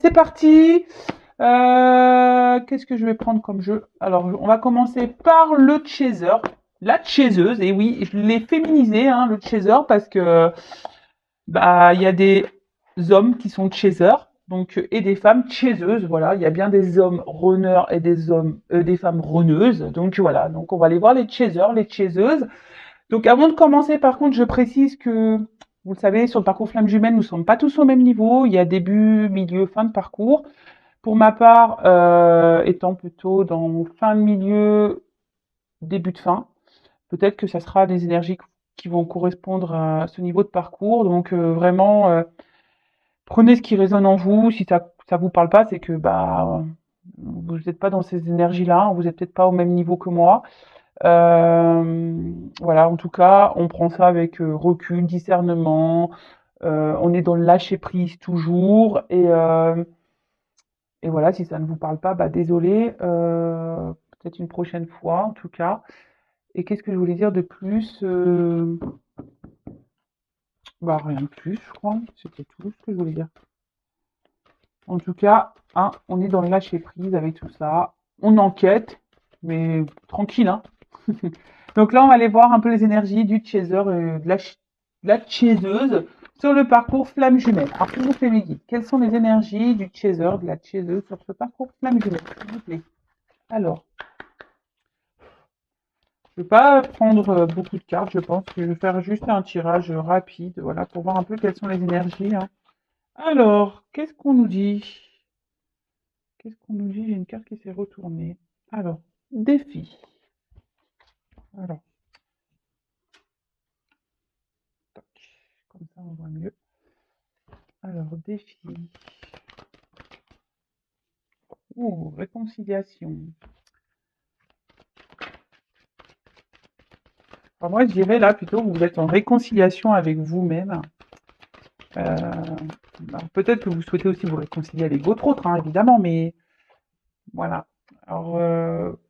c'est parti. Qu'est-ce que je vais prendre comme jeu? Alors, on va commencer par le chaser, la chaiseuse. Et oui, je l'ai féminisé, hein, le chaser, parce que bah il y a des hommes qui sont chasers, donc et des femmes chaiseuses. Voilà, il y a bien des hommes runners et des femmes runneuses. Donc voilà, donc on va aller voir les chasers, les chaiseuses. Donc avant de commencer, par contre, je précise que, vous le savez, sur le parcours Flamme Jumelle, nous ne sommes pas tous au même niveau. Il y a début, milieu, fin de parcours. Pour ma part, étant plutôt dans fin de milieu, début de fin, peut-être que ça sera des énergies qui vont correspondre à ce niveau de parcours. Donc vraiment, prenez ce qui résonne en vous. Si ça vous parle pas, c'est que bah vous n'êtes pas dans ces énergies-là. Vous n'êtes peut-être pas au même niveau que moi. Voilà, en tout cas, on prend ça avec recul, discernement. On est dans le lâcher prise toujours. Et voilà, si ça ne vous parle pas, bah désolé. Peut-être une prochaine fois, en tout cas. Et qu'est-ce que je voulais dire de plus? Bah rien de plus, je crois. C'était tout ce que je voulais dire. En tout cas, hein, on est dans le lâcher prise avec tout ça. On enquête, mais tranquille, hein. Donc là, on va aller voir un peu les énergies du chaser et de la chaiseuse sur le parcours Flamme Jumelle. Alors, s'il vous plaît, Mehdi, quelles sont les énergies du chaser, de la chaiseuse sur ce parcours Flamme Jumelle, s'il vous plaît? Alors, je ne vais pas prendre beaucoup de cartes, je pense que je vais faire juste un tirage rapide, voilà, pour voir un peu quelles sont les énergies, hein. Alors, qu'est-ce qu'on nous dit? Qu'est-ce qu'on nous dit? J'ai une carte qui s'est retournée. Alors, défi. Alors, tac, comme ça on voit mieux. Alors, défi. Oh, réconciliation. Alors moi, je dirais là plutôt que vous êtes en réconciliation avec vous-même. Peut-être que vous souhaitez aussi vous réconcilier avec votre autre, hein, évidemment, mais voilà. Alors,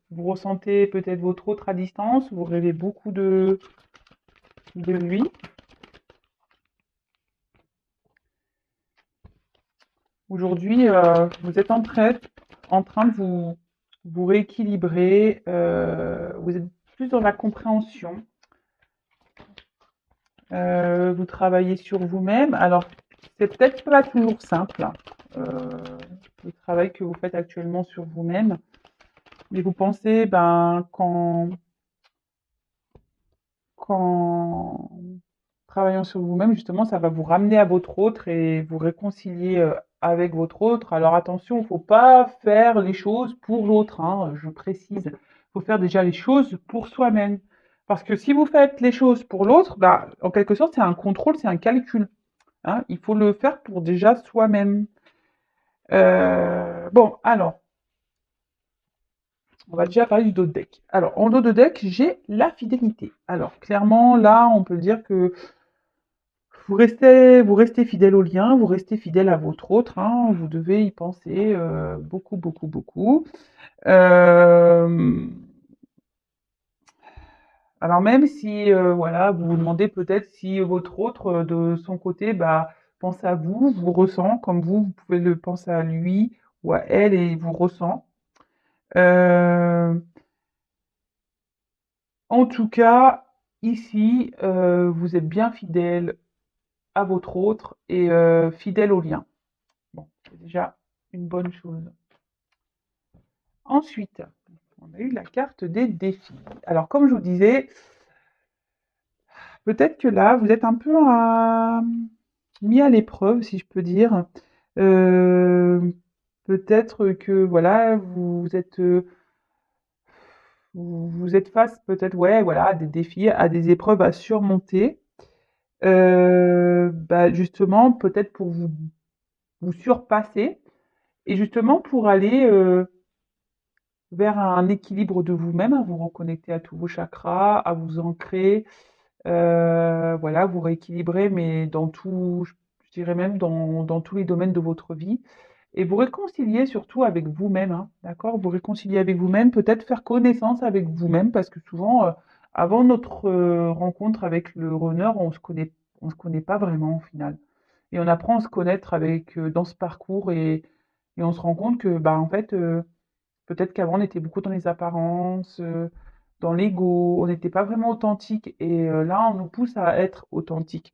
vous ressentez peut-être votre autre à distance, vous rêvez beaucoup de lui. Aujourd'hui, vous êtes en train de vous rééquilibrer, vous êtes plus dans la compréhension, vous travaillez sur vous-même. Alors, c'est peut-être pas toujours simple, hein, le travail que vous faites actuellement sur vous-même, mais vous pensez, ben, qu'en travaillant sur vous-même, justement, ça va vous ramener à votre autre et vous réconcilier avec votre autre. Alors attention, il ne faut pas faire les choses pour l'autre, hein, je précise. Il faut faire déjà les choses pour soi-même. Parce que si vous faites les choses pour l'autre, bah, en quelque sorte, c'est un contrôle, c'est un calcul, hein. Il faut le faire pour déjà soi-même. Bon, alors, on va déjà parler du dos de deck. Alors, en dos de deck, j'ai la fidélité. Alors, clairement, là, on peut dire que vous restez fidèle au lien, vous restez fidèle à votre autre, hein, vous devez y penser beaucoup, beaucoup, beaucoup. Euh, alors même si voilà, vous vous demandez peut-être si votre autre, de son côté, bah, pense à vous, vous ressent comme vous pouvez le penser à lui ou à elle et vous ressent. Euh, En tout cas, ici, vous êtes bien fidèle à votre autre et fidèle au lien. Bon, c'est déjà une bonne chose. Ensuite, on a eu la carte des défis. Alors, comme je vous disais, peut-être que là, vous êtes un peu mis à l'épreuve, si je peux dire. Euh, Peut-être que voilà, vous êtes face peut-être, ouais, voilà, à des défis, à des épreuves à surmonter. Bah, justement, peut-être pour vous surpasser et justement pour aller vers un équilibre de vous-même, à vous reconnecter à tous vos chakras, à vous ancrer, voilà, vous rééquilibrer, mais dans tout, je dirais même dans tous les domaines de votre vie. Et vous réconcilier surtout avec vous-même, hein, d'accord? Vous réconcilier avec vous-même, peut-être faire connaissance avec vous-même, parce que souvent, avant notre rencontre avec le runner, on se connaît pas vraiment au final. Et on apprend à se connaître avec dans ce parcours et on se rend compte que, bah, en fait, peut-être qu'avant on était beaucoup dans les apparences, dans l'ego, on n'était pas vraiment authentique et là, on nous pousse à être authentique.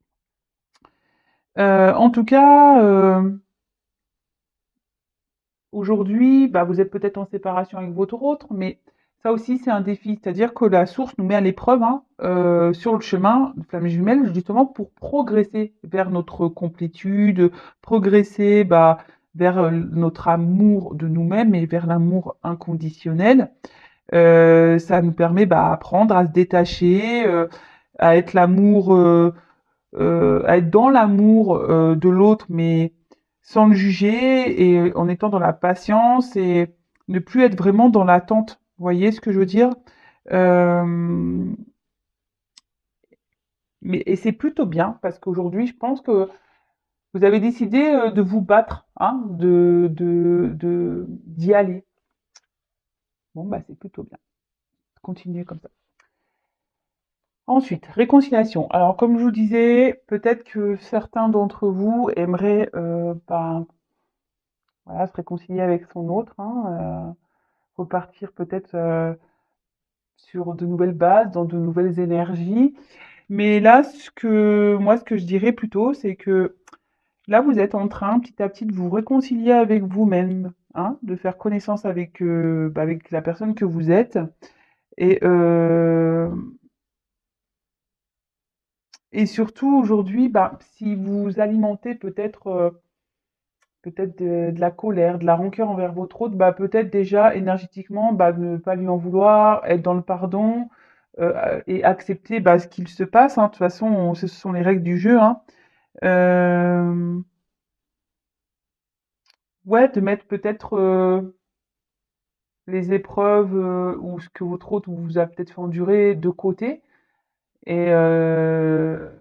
En tout cas, aujourd'hui, bah, vous êtes peut-être en séparation avec votre autre, mais ça aussi, c'est un défi. C'est-à-dire que la source nous met à l'épreuve, hein, sur le chemin de flammes jumelles, justement pour progresser vers notre complétude, progresser bah, vers notre amour de nous-mêmes et vers l'amour inconditionnel. Ça nous permet bah, apprendre à se détacher, à être à être dans l'amour de l'autre, mais sans le juger et en étant dans la patience et ne plus être vraiment dans l'attente. Vous voyez ce que je veux dire? Euh, et c'est plutôt bien parce qu'aujourd'hui, je pense que vous avez décidé de vous battre, hein, d'y aller. Bon, bah, c'est plutôt bien. Continuez comme ça. Ensuite, réconciliation. Alors, comme je vous disais, peut-être que certains d'entre vous aimeraient ben, voilà, se réconcilier avec son autre, hein, repartir peut-être sur de nouvelles bases, dans de nouvelles énergies. Mais là, ce que je dirais plutôt, c'est que là, vous êtes en train, petit à petit, de vous réconcilier avec vous-même, hein, de faire connaissance avec, bah, avec la personne que vous êtes. Et, euh, et surtout, aujourd'hui, bah, si vous alimentez peut-être de la colère, de la rancœur envers votre autre, bah, peut-être déjà énergétiquement, bah, ne pas lui en vouloir, être dans le pardon et accepter bah, ce qu'il se passe, hein. De toute façon, ce sont les règles du jeu, hein. Euh, ouais, de mettre peut-être les épreuves ou ce que votre autre vous a peut-être fait endurer de côté et ce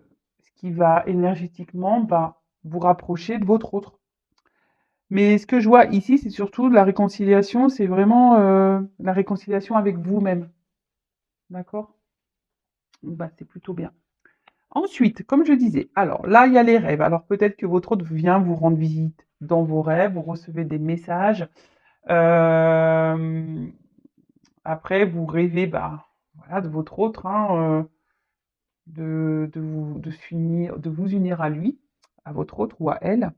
qui va énergétiquement bah, vous rapprocher de votre autre. Mais ce que je vois ici, c'est surtout la réconciliation, c'est vraiment la réconciliation avec vous-même. D'accord? Bah, c'est plutôt bien. Ensuite, comme je disais, alors là, il y a les rêves. Alors peut-être que votre hôte vient vous rendre visite dans vos rêves, vous recevez des messages. Euh, Après, vous rêvez bah, voilà, de votre autre, hein, de vous unir à lui, à votre autre ou à elle.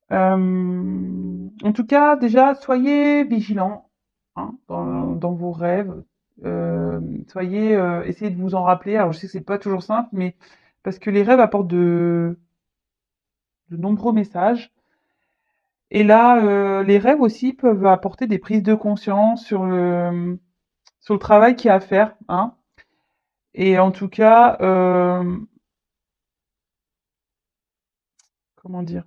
En tout cas, déjà, soyez vigilants hein, dans vos rêves. Essayez de vous en rappeler. Alors, je sais que c'est pas toujours simple, mais parce que les rêves apportent de nombreux messages. Et là, les rêves aussi peuvent apporter des prises de conscience sur le travail qu'il y a à faire, hein. Et en tout cas, comment dire?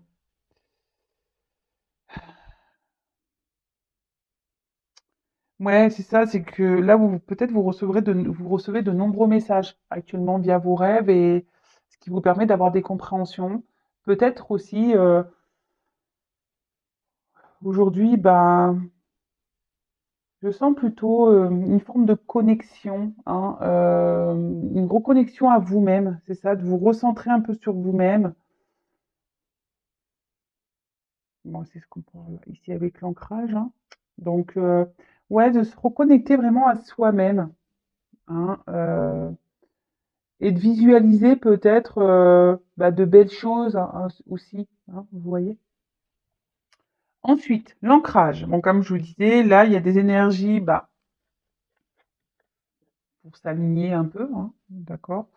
Ouais, c'est ça, c'est que là, peut-être vous recevez de nombreux messages actuellement via vos rêves et ce qui vous permet d'avoir des compréhensions. Peut-être aussi, aujourd'hui, ben, je sens plutôt une forme de connexion, hein, une reconnexion à vous-même, c'est ça, de vous recentrer un peu sur vous-même. Bon, c'est ce qu'on parle ici avec l'ancrage, hein. Donc, ouais, de se reconnecter vraiment à soi-même, hein, et de visualiser peut-être bah, de belles choses hein, aussi, hein, vous voyez. Ensuite, l'ancrage. Bon, comme je vous disais, là, il y a des énergies bah, pour s'aligner un peu, hein, d'accord.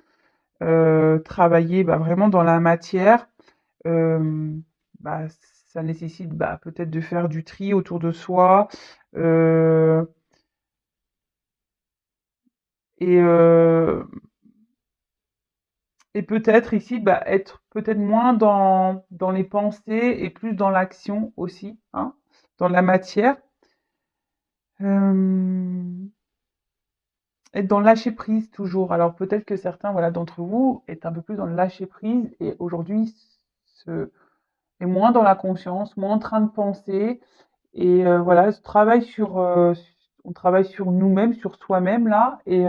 Travailler bah, vraiment dans la matière, euh, bah, ça nécessite bah, peut-être de faire du tri autour de soi. euh, et, euh, et peut-être ici, bah, être peut-être moins dans les pensées et plus dans l'action aussi, hein, dans la matière. Euh, Être dans le lâcher prise toujours. Alors peut-être que certains voilà, d'entre vous est un peu plus dans le lâcher prise et aujourd'hui est moins dans la conscience, moins en train de penser. Et voilà, on travaille sur nous-mêmes, sur soi-même là. Et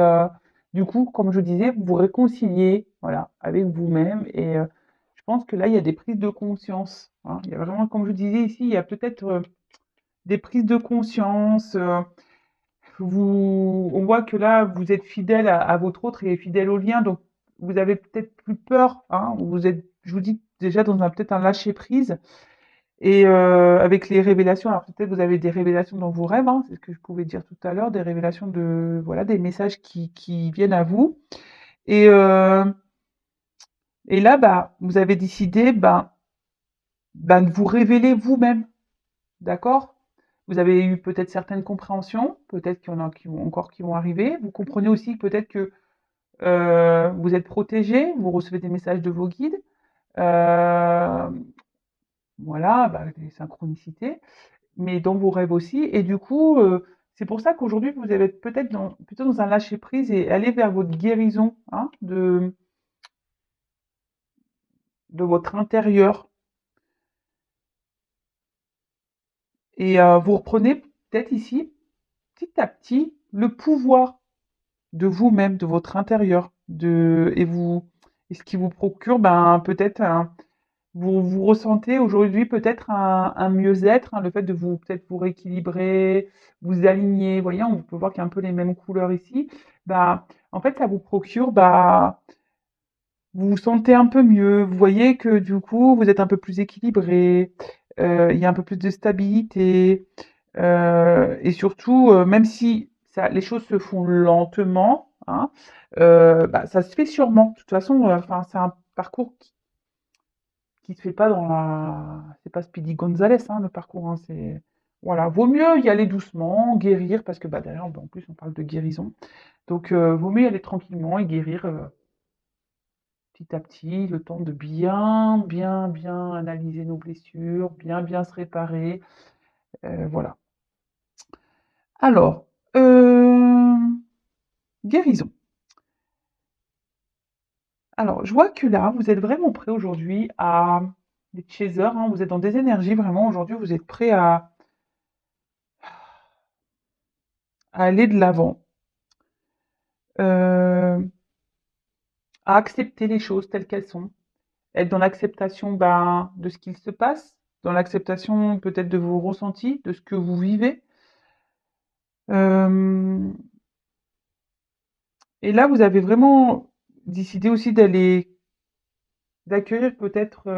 du coup, comme je disais, vous vous réconciliez voilà, avec vous-même. Et je pense que là, il y a des prises de conscience, hein. Il y a vraiment, comme je disais ici, il y a peut-être des prises de conscience. On voit que là, vous êtes fidèle à votre autre et fidèle au lien, donc vous avez peut-être plus peur, hein. Vous êtes, je vous dis déjà dans un peut-être un lâcher prise. Et avec les révélations, alors peut-être vous avez des révélations dans vos rêves, hein, c'est ce que je pouvais dire tout à l'heure, des révélations de, voilà, des messages qui viennent à vous. Et, euh, et là, bah, vous avez décidé, de vous révéler vous-même, d'accord? Vous avez eu peut-être certaines compréhensions, peut-être qu'il y en a qui vont encore qui vont arriver. Vous comprenez aussi peut-être que vous êtes protégé, vous recevez des messages de vos guides, euh, voilà, bah, des synchronicités. Mais dans vos rêves aussi. Et du coup, c'est pour ça qu'aujourd'hui, vous allez être peut-être plutôt dans un lâcher prise et aller vers votre guérison, hein, de votre intérieur. Et vous reprenez peut-être ici, petit à petit, le pouvoir de vous-même, de votre intérieur, et ce qui vous procure, peut-être vous ressentez aujourd'hui peut-être un mieux-être, hein, le fait de vous peut-être vous rééquilibrer, vous aligner. Vous voyez, on peut voir qu'il y a un peu les mêmes couleurs ici. En fait, ça vous procure, vous vous sentez un peu mieux. Vous voyez que du coup, vous êtes un peu plus équilibré. Il y a un peu plus de stabilité. Et surtout, même si les choses se font lentement, hein, ça se fait sûrement. De toute façon, enfin, c'est un parcours qui se fait pas c'est pas Speedy Gonzalez, hein, le parcours, hein, c'est, voilà, vaut mieux y aller doucement, guérir, parce que, derrière, en plus, on parle de guérison. Donc, vaut mieux y aller tranquillement et guérir, petit à petit, le temps de bien, bien, bien analyser nos blessures, bien, bien se réparer, voilà. Alors, guérison. Alors, je vois que là, vous êtes vraiment prêt aujourd'hui les chasers, hein, vous êtes dans des énergies, vraiment, aujourd'hui, vous êtes prêt à aller de l'avant, à accepter les choses telles qu'elles sont, être dans l'acceptation, de ce qu'il se passe, dans l'acceptation peut-être de vos ressentis, de ce que vous vivez. Euh, et là, vous avez vraiment décidé aussi d'accueillir peut-être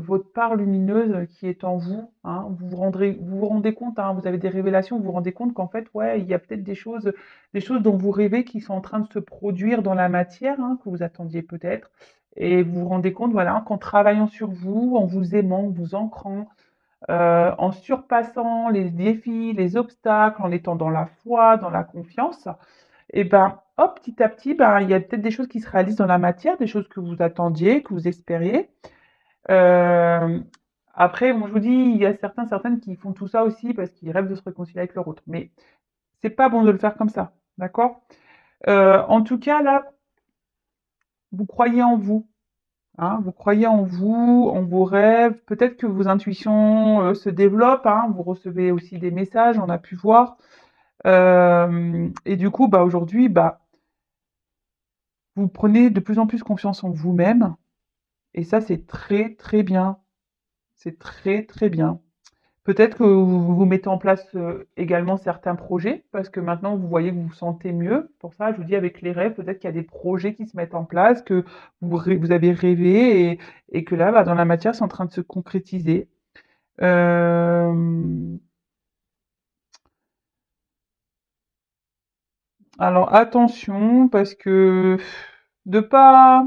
votre part lumineuse qui est en vous, hein. Vous vous rendez compte, hein, vous avez des révélations, vous vous rendez compte qu'en fait, ouais, il y a peut-être des choses dont vous rêvez qui sont en train de se produire dans la matière, hein, que vous attendiez peut-être. Et vous vous rendez compte, voilà, qu'en travaillant sur vous, en vous aimant, en vous ancrant, en surpassant les défis, les obstacles, en étant dans la foi, dans la confiance, et hop, petit à petit, il y a peut-être des choses qui se réalisent dans la matière, des choses que vous attendiez, que vous espériez. Euh, Après, bon, je vous dis, il y a certaines qui font tout ça aussi parce qu'ils rêvent de se réconcilier avec leur autre. Mais c'est pas bon de le faire comme ça, d'accord? En tout cas, là, vous croyez en vous, hein, vous croyez en vous, en vos rêves. Peut-être que vos intuitions se développent, hein, vous recevez aussi des messages, on a pu voir. Et du coup, aujourd'hui, vous prenez de plus en plus confiance en vous-même. Et ça, c'est très, très bien. C'est très, très bien. Peut-être que vous mettez en place également certains projets, parce que maintenant vous voyez que vous vous sentez mieux. Pour ça, je vous dis avec les rêves, peut-être qu'il y a des projets qui se mettent en place, que vous avez rêvé et que là, dans la matière, c'est en train de se concrétiser. Euh, alors attention, parce que de pas,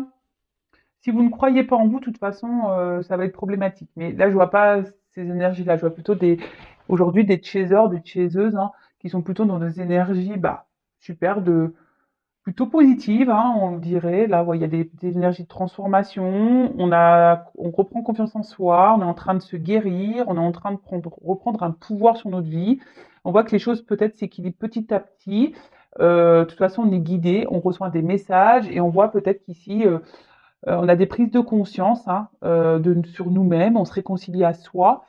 si vous ne croyez pas en vous, de toute façon, ça va être problématique. Mais là, je vois pas ces énergies-là. Je vois plutôt aujourd'hui des chasers, des chaseuses, hein, qui sont plutôt dans des énergies, super, plutôt positives, hein, on dirait. Là, ouais, il y a des énergies de transformation. On reprend confiance en soi. On est en train de se guérir. On est en train de reprendre un pouvoir sur notre vie. On voit que les choses peut-être s'équilibrent petit à petit. De toute façon, on est guidé, on reçoit des messages et on voit peut-être qu'ici, on a des prises de conscience, hein, sur nous-mêmes, on se réconcilie à soi.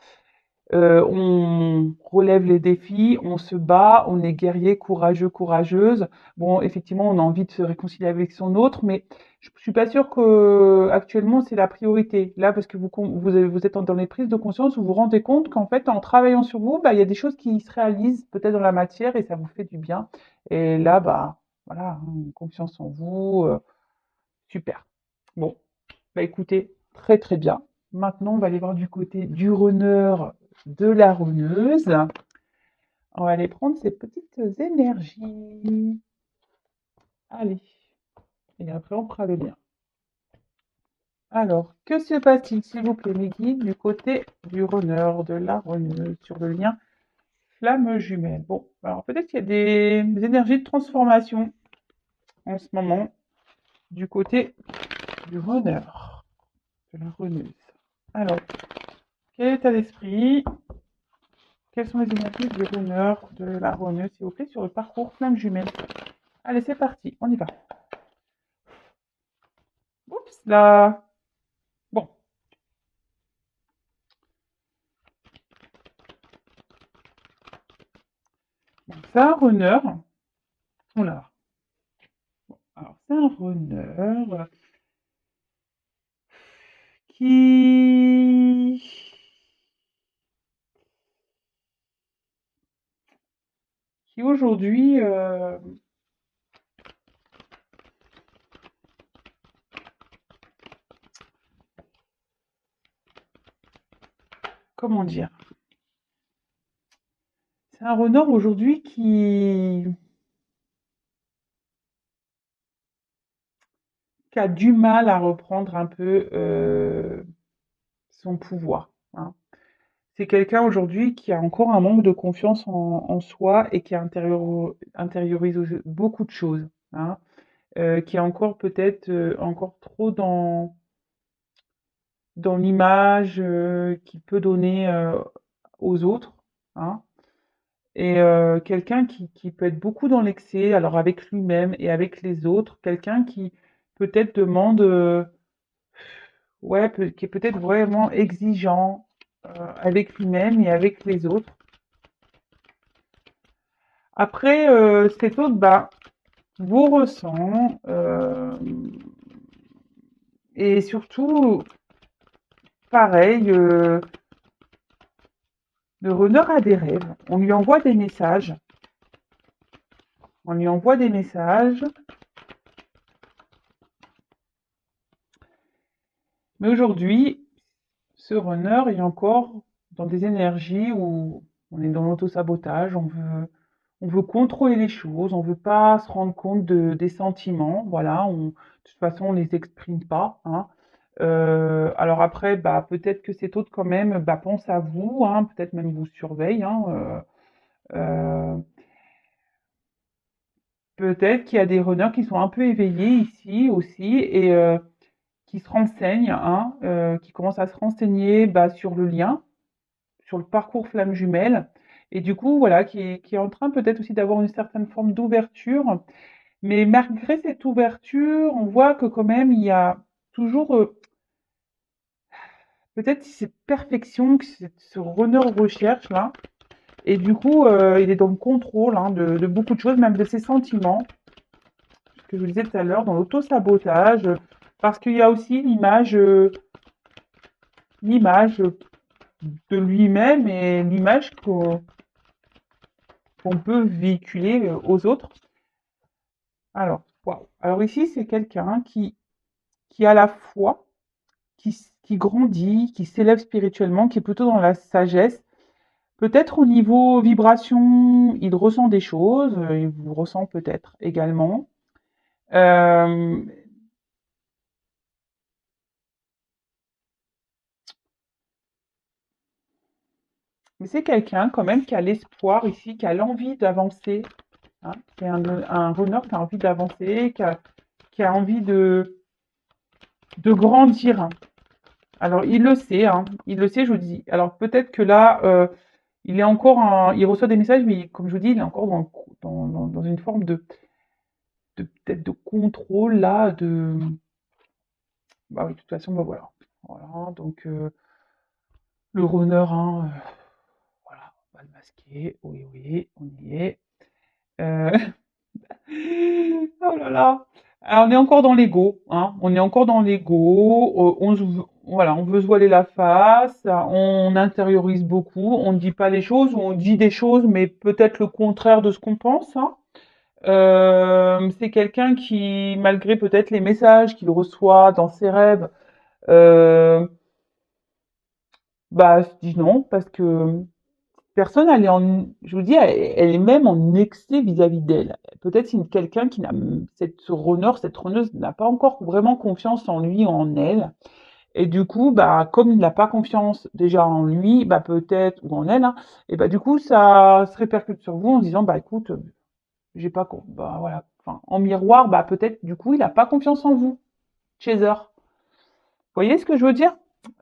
On relève les défis, on se bat, on est guerrier, courageux, courageuse. Bon, effectivement, on a envie de se réconcilier avec son autre, mais je suis pas sûre que actuellement c'est la priorité. Là, parce que vous êtes dans les prises de conscience, vous vous rendez compte qu'en fait, en travaillant sur vous, bah, il y a des choses qui se réalisent peut-être dans la matière et ça vous fait du bien. Et là, bah, voilà, hein, confiance en vous, super. Bon, bah écoutez, très très bien. Maintenant, on va aller voir du côté du runner, de la runneuse. On va aller prendre ces petites énergies. Allez, et après on fera le lien. Alors, que se passe-t-il, s'il vous plaît, mes guides, du côté du runner, de la runneuse, sur le lien flamme jumelle? Bon, alors peut-être qu'il y a des énergies de transformation en ce moment du côté du runner, de la runneuse. Alors, quel est l'état d'esprit? Quelles sont les énergies du runner, de la runneuse, s'il vous plaît, sur le parcours flamme jumelle? Allez, c'est parti, on y va. Oups là. Bon, c'est un runner. Oula. Alors, c'est un runner qui... qui aujourd'hui... comment dire? C'est un runner aujourd'hui qui a du mal à reprendre un peu son pouvoir, hein. C'est quelqu'un aujourd'hui qui a encore un manque de confiance en soi et qui intériorise beaucoup de choses, hein. Qui est encore peut-être encore trop dans l'image qu'il peut donner aux autres, hein. Et quelqu'un qui peut être beaucoup dans l'excès, alors avec lui-même et avec les autres, quelqu'un qui peut-être demande, ouais, qui est peut-être vraiment exigeant avec lui-même et avec les autres. Après, cet autre, bah, vous ressent et surtout, pareil, le runner a des rêves. On lui envoie des messages. On lui envoie des messages. Mais aujourd'hui, ce runner est encore dans des énergies où on est dans l'auto-sabotage, on veut contrôler les choses, on veut pas se rendre compte des sentiments, voilà, de toute façon, on les exprime pas, hein. Alors après, bah, peut-être que cet autre quand même, bah, pense à vous, hein, peut-être même vous surveille, hein, euh, peut-être qu'il y a des runners qui sont un peu éveillés ici aussi et qui se renseignent, hein, qui commencent à se renseigner bah, sur le lien, sur le parcours flamme jumelle, et du coup, voilà, qui est en train peut-être aussi d'avoir une certaine forme d'ouverture. Mais malgré cette ouverture, on voit que quand même, il y a toujours peut-être cette perfection que ce runner recherche là. Et du coup, il est dans le contrôle hein, de beaucoup de choses, même de ses sentiments, ce que je vous disais tout à l'heure, dans l'auto-sabotage, parce qu'il y a aussi l'image de lui-même et l'image qu'on peut véhiculer aux autres. Alors, waouh. Alors ici, c'est quelqu'un qui a la foi, qui grandit, qui s'élève spirituellement, qui est plutôt dans la sagesse. Peut-être au niveau vibration, il ressent des choses, il vous ressent peut-être également. Euh, mais c'est quelqu'un quand même qui a l'espoir ici, qui a l'envie d'avancer, hein. C'est un runner qui a envie d'avancer, qui a envie de grandir, hein. Alors il le sait, hein, il le sait, je vous dis. Alors peut-être que là, il est encore il reçoit des messages, mais comme je vous dis, il est encore dans une forme de peut-être de contrôle là, bah oui, de toute façon, bah voilà. Voilà, donc le runner, hein, va le masquer. Oui, oui, on y est. Euh, Oh là là. Ah, on est encore dans l'ego, hein. On est encore dans l'ego. Voilà, on veut se voiler la face. On intériorise beaucoup. On ne dit pas les choses ou on dit des choses, mais peut-être le contraire de ce qu'on pense, hein. C'est quelqu'un qui, malgré peut-être les messages qu'il reçoit dans ses rêves, euh, bah, se dit non parce que personne, elle est en, je vous dis, elle est même en excès vis-à-vis d'elle. Peut-être c'est quelqu'un qui n'a, ce runner, cette runneuse n'a pas encore vraiment confiance en lui ou en elle. Et du coup, bah, comme il n'a pas confiance déjà en lui, bah, peut-être, ou en elle, hein, et bah, du coup, ça se répercute sur vous en se disant, bah, écoute, j'ai pas, bah, voilà. Enfin, en miroir, bah, peut-être, du coup, il n'a pas confiance en vous. Chaser. Vous voyez ce que je veux dire?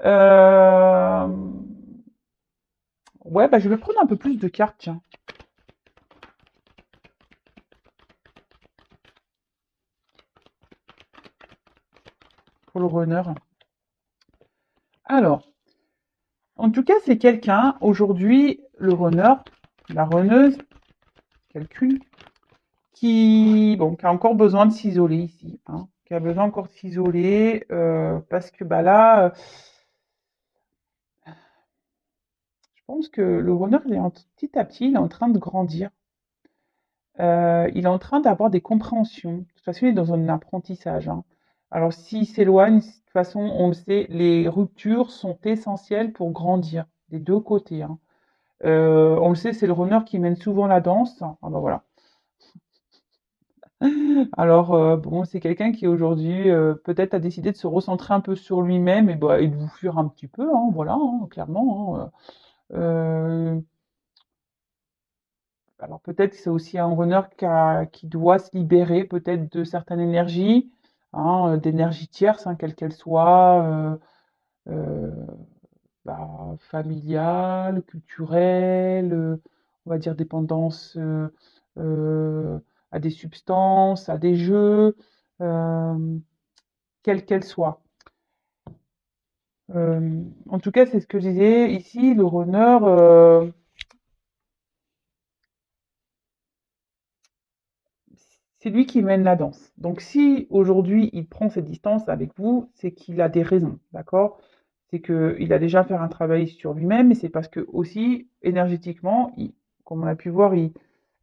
Euh... Ouais, bah, je vais prendre un peu plus de cartes, tiens, pour le runner. Alors, en tout cas, c'est quelqu'un, aujourd'hui, le runner, la runneuse, calcul, bon, qui a encore besoin de s'isoler ici, hein, qui a besoin encore de s'isoler, parce que bah là, je pense que le runner, petit à petit, il est en train de grandir. Il est en train d'avoir des compréhensions. De toute façon, il est dans un apprentissage, hein. Alors, s'il s'éloigne, de toute façon, on le sait, les ruptures sont essentielles pour grandir, des deux côtés, hein. On le sait, c'est le runner qui mène souvent la danse. Ah bah voilà. Alors, bon, c'est quelqu'un qui aujourd'hui, peut-être a décidé de se recentrer un peu sur lui-même et, bah, et de vous fuir un petit peu, hein, voilà, hein, clairement, hein. Alors peut-être que c'est aussi un runner qui doit se libérer peut-être de certaines énergies, hein, d'énergie tierce, hein, quelle qu'elle soit, euh, bah, familiale, culturelle, on va dire dépendance à des substances, à des jeux, euh, quelle qu'elle soit. En tout cas, c'est ce que je disais ici, le runner, c'est lui qui mène la danse. Donc si aujourd'hui il prend cette distance avec vous, c'est qu'il a des raisons, d'accord? C'est qu'il a déjà fait un travail sur lui-même, et c'est parce que aussi énergétiquement, comme on a pu voir,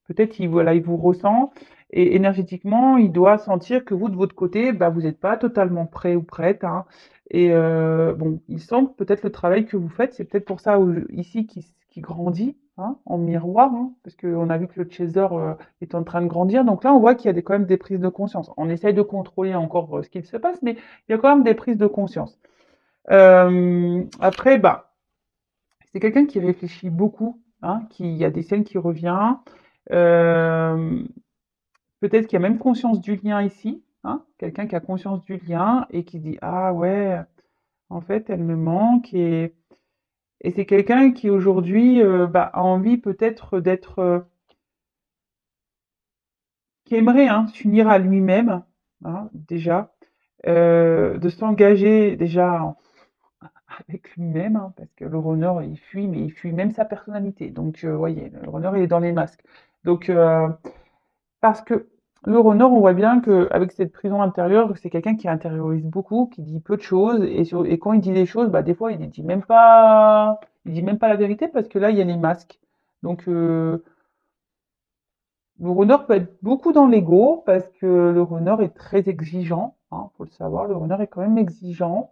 peut-être voilà, il vous ressent, et énergétiquement, il doit sentir que vous, de votre côté, bah, vous n'êtes pas totalement prêt ou prête, hein. Et bon, il sent que peut-être le travail que vous faites, c'est peut-être pour ça ici qui grandit, hein, en miroir, hein, parce qu'on a vu que le chaser est en train de grandir. Donc là, on voit qu'il y a quand même des prises de conscience. On essaye de contrôler encore ce qu'il se passe, mais il y a quand même des prises de conscience. Après, bah, c'est quelqu'un qui réfléchit beaucoup, hein, qui il y a des scènes qui revient. Euh, Peut-être qu'il y a même conscience du lien ici, hein, quelqu'un qui a conscience du lien et qui dit ah ouais, en fait elle me manque, et c'est quelqu'un qui aujourd'hui bah, a envie peut-être d'être qui aimerait, hein, s'unir à lui-même, hein, déjà, de s'engager déjà avec lui-même, hein, parce que le runner, il fuit, mais il fuit même sa personnalité. Donc, voyez, le runner, il est dans les masques. Donc, parce que le runner, on voit bien qu'avec cette prison intérieure, c'est quelqu'un qui intériorise beaucoup, qui dit peu de choses, et quand il dit des choses, bah, des fois, il dit même pas la vérité, parce que là, il y a les masques. Donc, le runner peut être beaucoup dans l'ego, parce que le runner est très exigeant, hein, faut le savoir, le runner est quand même exigeant.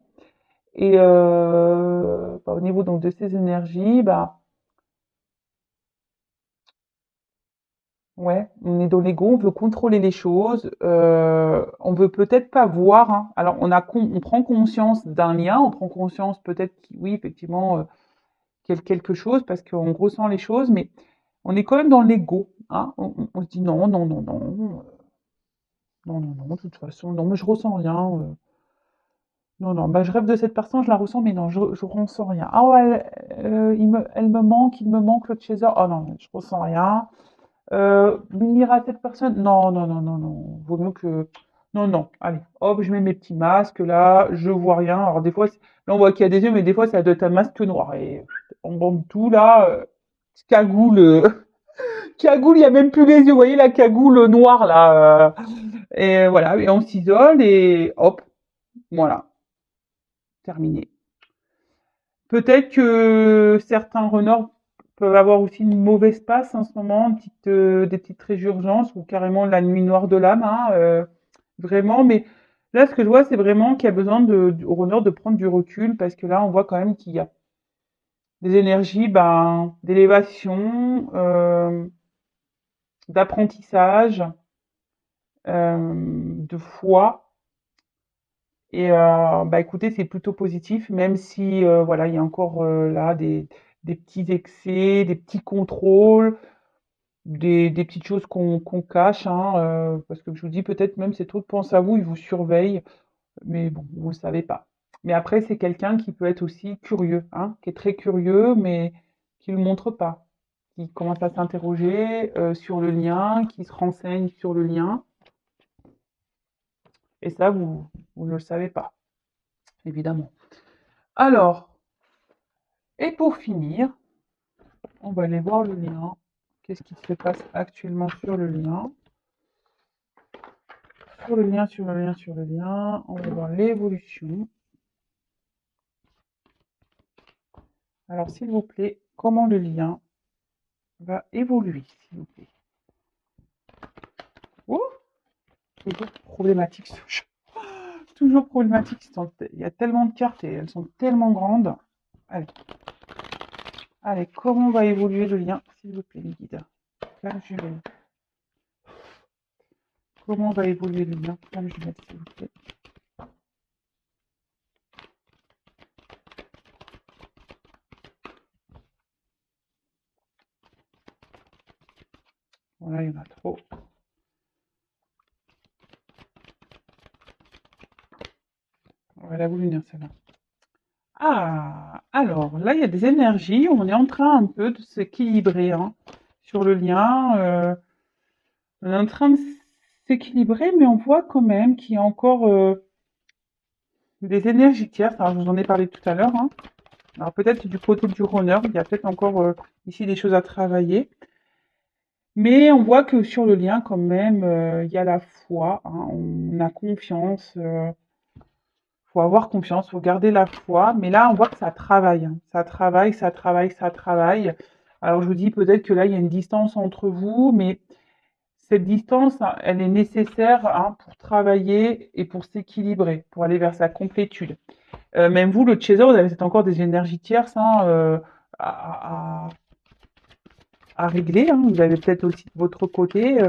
Et bah, au niveau donc de ses énergies, bah ouais, on est dans l'ego, on veut contrôler les choses, on veut peut-être pas voir, hein. Alors on prend conscience d'un lien, on prend conscience peut-être oui effectivement quelque chose parce qu'on ressent les choses, mais on est quand même dans l'ego, hein. On se dit non non non non non non non de toute façon non mais je ressens rien. Non, non, bah, je rêve de cette personne, je la ressens, mais non, je ressens rien. Ah ouais, elle me manque, il me manque le chaser. Oh non, je ressens rien. M'unir à cette personne? Non, non, non, non, non. Vaut mieux que. Non, non. Allez, hop, je mets mes petits masques là, je vois rien. Alors des fois, là on voit qu'il y a des yeux, mais des fois ça doit être un masque noir. Et on bande tout là. cagoule, cagoule, il n'y a même plus les yeux, vous voyez la cagoule noire là. Et voilà, et on s'isole et hop, voilà, terminé. Peut-être que certains renards peuvent avoir aussi une mauvaise passe en ce moment, des petites résurgences ou carrément la nuit noire de l'âme, hein, vraiment. Mais là, ce que je vois, c'est vraiment qu'il y a besoin au renard de prendre du recul parce que là, on voit quand même qu'il y a des énergies ben, d'élévation, d'apprentissage, de foi. Et bah écoutez, c'est plutôt positif, même si voilà, il y a encore là des petits excès, des petits contrôles, des petites choses qu'on cache, hein, parce que je vous dis peut-être même c'est trop de pense à vous, ils vous surveillent, mais bon, vous ne le savez pas. Mais après, c'est quelqu'un qui peut être aussi curieux, hein, qui est très curieux, mais qui ne le montre pas, qui commence à s'interroger sur le lien, qui se renseigne sur le lien, et ça, vous ne le savez pas, évidemment. Alors, et pour finir, on va aller voir le lien. Qu'est-ce qui se passe actuellement sur le lien? Sur le lien, sur le lien, sur le lien. On va voir l'évolution. Alors, s'il vous plaît, comment le lien va évoluer, s'il vous plaît? Oh, toujours problématique ce jeu. Toujours problématique. Il y a tellement de cartes et elles sont tellement grandes. Allez, allez, comment va évoluer le lien, s'il vous plaît, les guides? Flamme jumelle. Comment va évoluer le lien? Flamme jumelle, s'il vous plaît. Voilà, il y en a trop. Elle a voulu venir celle-là. Ah, alors là, il y a des énergies. On est en train un peu de s'équilibrer hein, sur le lien. On est en train de s'équilibrer, mais on voit quand même qu'il y a encore des énergies tierces. Alors, je vous en ai parlé tout à l'heure. Hein. Alors, peut-être du côté du runner, il y a peut-être encore ici des choses à travailler. Mais on voit que sur le lien, quand même, il y a la foi. Hein, on a confiance. Faut avoir confiance, faut garder la foi. Mais là, on voit que ça travaille. Hein. Ça travaille, ça travaille, ça travaille. Alors, je vous dis peut-être que là, il y a une distance entre vous, mais cette distance, hein, elle est nécessaire hein, pour travailler et pour s'équilibrer, pour aller vers sa complétude. Même vous, le chaser, vous avez peut-être encore des énergies tierces hein, à, à régler. Hein. Vous avez peut-être aussi de votre côté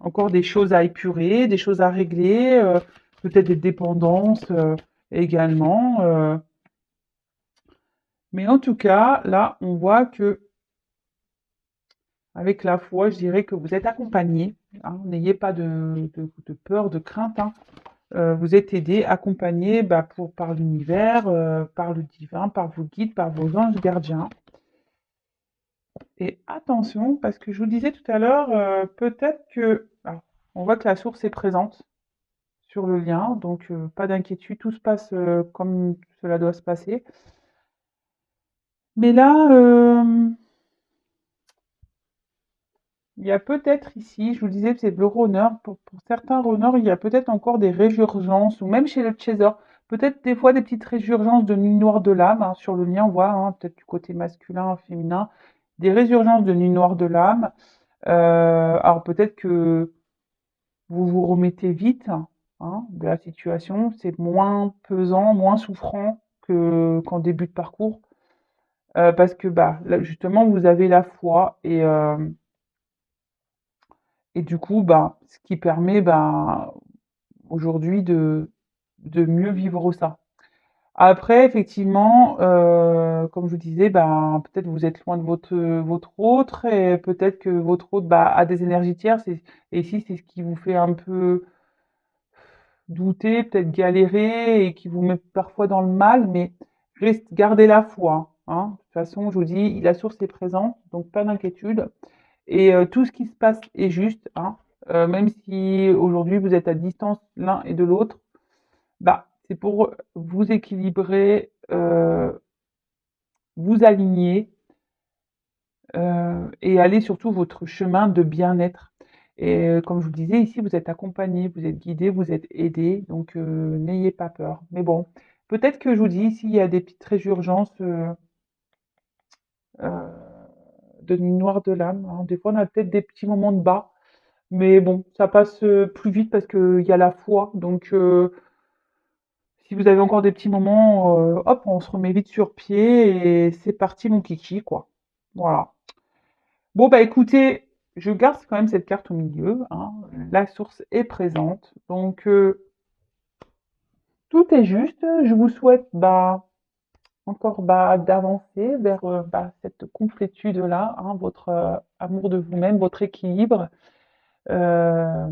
encore des choses à épurer, des choses à régler, peut-être des dépendances également. Mais en tout cas, là, on voit que avec la foi, je dirais que vous êtes accompagné. Hein, n'ayez pas de peur, de crainte. Hein. Vous êtes aidé, accompagné bah, par l'univers, par le divin, par vos guides, par vos anges gardiens. Et attention, parce que je vous le disais tout à l'heure, peut-être que... alors, on voit que la source est présente sur le lien, donc pas d'inquiétude, tout se passe comme cela doit se passer. Mais là, il y a peut-être ici, je vous le disais, c'est le runner, pour certains runners, il y a peut-être encore des résurgences, ou même chez le chaser, peut-être des fois des petites résurgences de nuit noire de l'âme, hein, sur le lien, on voit, hein, peut-être du côté masculin, féminin, des résurgences de nuit noire de l'âme. Alors peut-être que vous vous remettez vite hein, de la situation, c'est moins pesant, moins souffrant qu'en début de parcours, parce que bah, là, justement, vous avez la foi et du coup, bah, ce qui permet bah, aujourd'hui de mieux vivre ça. Après, effectivement, comme je vous disais, bah, peut-être vous êtes loin de votre autre et peut-être que votre autre bah, a des énergies tierces et ici, c'est ce qui vous fait un peu douter, peut-être galérer et qui vous met parfois dans le mal, mais reste, gardez la foi. Hein. De toute façon, je vous dis, la source est présente, donc pas d'inquiétude. Et tout ce qui se passe est juste, hein. Même si aujourd'hui vous êtes à distance l'un et de l'autre, bah, c'est pour vous équilibrer, vous aligner, et allez surtout votre chemin de bien-être. Et comme je vous le disais, ici, vous êtes accompagné, vous êtes guidé, vous êtes aidé, donc n'ayez pas peur. Mais bon, peut-être que je vous dis, ici, il y a des petites résurgences euh, de nuit noire de l'âme, hein. Des fois, on a peut-être des petits moments de bas, mais bon, ça passe plus vite parce qu'il y a la foi. Donc, si vous avez encore des petits moments, hop, on se remet vite sur pied et c'est parti, mon kiki, quoi. Voilà. Bon, bah écoutez, je garde quand même cette carte au milieu, hein. La source est présente. Donc, tout est juste. Je vous souhaite bah, encore bah, d'avancer vers bah, cette complétude-là, hein, votre amour de vous-même, votre équilibre. Euh,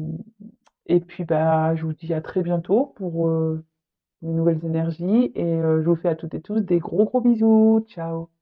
et puis, bah, je vous dis à très bientôt pour de nouvelles énergies et je vous fais à toutes et tous des gros gros bisous. Ciao.